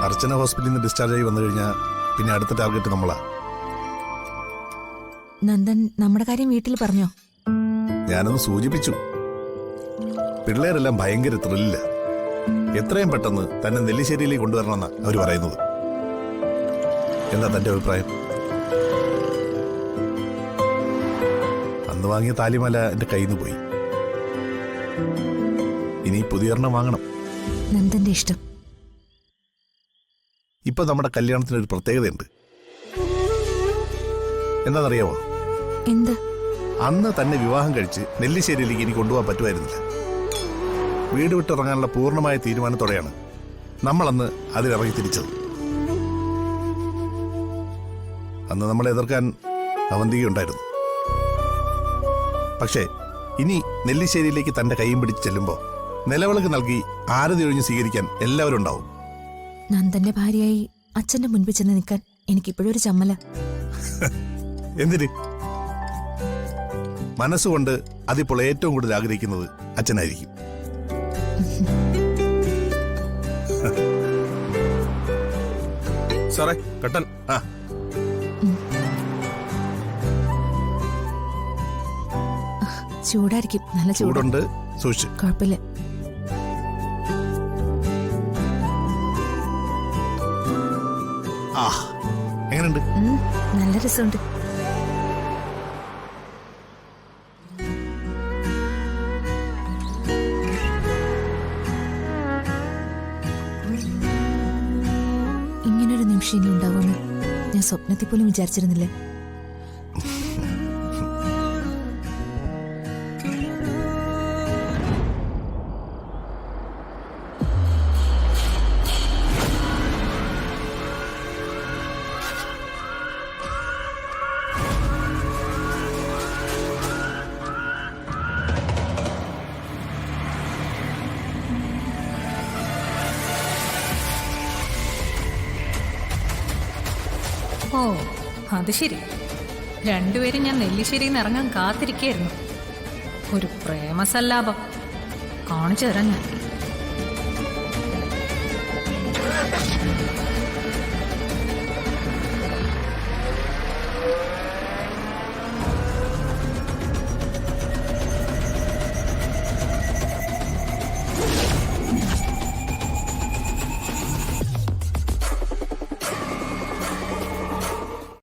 അർച്ചന ഹോസ്പിറ്റലിൽ നിന്ന് ഡിസ്ചാർജ് ആയി വന്നു കഴിഞ്ഞാൽ പിന്നെ അടുത്ത ടാർഗറ്റ് നമ്മളാ. നന്ദൻ നമ്മുടെ കാര്യം വീട്ടിൽ പറഞ്ഞോ? ഞാനൊന്ന് സൂചിപ്പിച്ചു. പിള്ളേരെല്ലാം ഭയങ്കര ത്രില്ല. എത്രയും പെട്ടെന്ന് തന്നെ നെല്ലിശ്ശേരിയിലേക്ക് കൊണ്ടുവരണമെന്നാണ് അവർ പറയുന്നത്. എന്താ തന്റെ അഭിപ്രായം? അന്ന് വാങ്ങിയ താലിമാല എന്റെ കയ്യിൽ നിന്ന് പോയി. ഇനി പുതിയൊരെണ്ണം വാങ്ങണം. നന്ദന്റെ ഇഷ്ടം. ഇപ്പൊ നമ്മുടെ കല്യാണത്തിന് ഒരു പ്രത്യേകതയുണ്ട്. എന്താണെന്നറിയാമോ? എന്ത്? അന്ന് തന്നെ വിവാഹം കഴിച്ച് നെല്ലിശ്ശേരിയിലേക്ക് ഇനി കൊണ്ടുപോകാൻ പറ്റുമായിരുന്നില്ല. വീട് വിട്ടിറങ്ങാനുള്ള പൂർണ്ണമായ തീരുമാനത്തോടെയാണ് നമ്മളന്ന് അതിലിറങ്ങി തിരിച്ചത്. അന്ന് നമ്മളെ എതിർക്കാൻ അവന്തികയുണ്ടായിരുന്നു. പക്ഷേ ഇനി നെല്ലിശ്ശേരിയിലേക്ക് തന്റെ കൈയും പിടിച്ച് ചെല്ലുമ്പോ നിലവിളക്ക് നൽകി ആരതി ഒഴിഞ്ഞ് സ്വീകരിക്കാൻ എല്ലാവരും ഉണ്ടാവും. നന്ദന്റെ ഭാര്യയായി അച്ഛന്റെ മുൻപിൽ ചെന്ന് നിൽക്കാൻ എനിക്കിപ്പോഴും ഒരു ചമ്മല. എന്തിന്? മനസ്സുകൊണ്ട് അതിപ്പോൾ ഏറ്റവും കൂടുതൽ ആഗ്രഹിക്കുന്നത് അച്ഛനായിരിക്കും. സാറേ കട്ടൻ. ആ, ചൂടായിരിക്കും. നല്ല ചൂടുണ്ട്, സൂക്ഷിച്ച്. കുഴപ്പമില്ല. ആ, എങ്ങനെയുണ്ട്? നല്ല രസമുണ്ട്. ഇങ്ങനൊരു നിമിഷം ഇനി ഉണ്ടാവുമെന്ന് ഞാൻ സ്വപ്നത്തിൽ പോലും വിചാരിച്ചിരുന്നില്ല. ഓ അത് ശരി. രണ്ടുപേരും ഞാൻ നെല്ലിശ്ശേരിയിൽ നിന്ന് ഇറങ്ങാൻ കാത്തിരിക്കായിരുന്നു. ഒരു പ്രേമസല്ലാപം കാണിച്ചു തരാം ഞാൻ.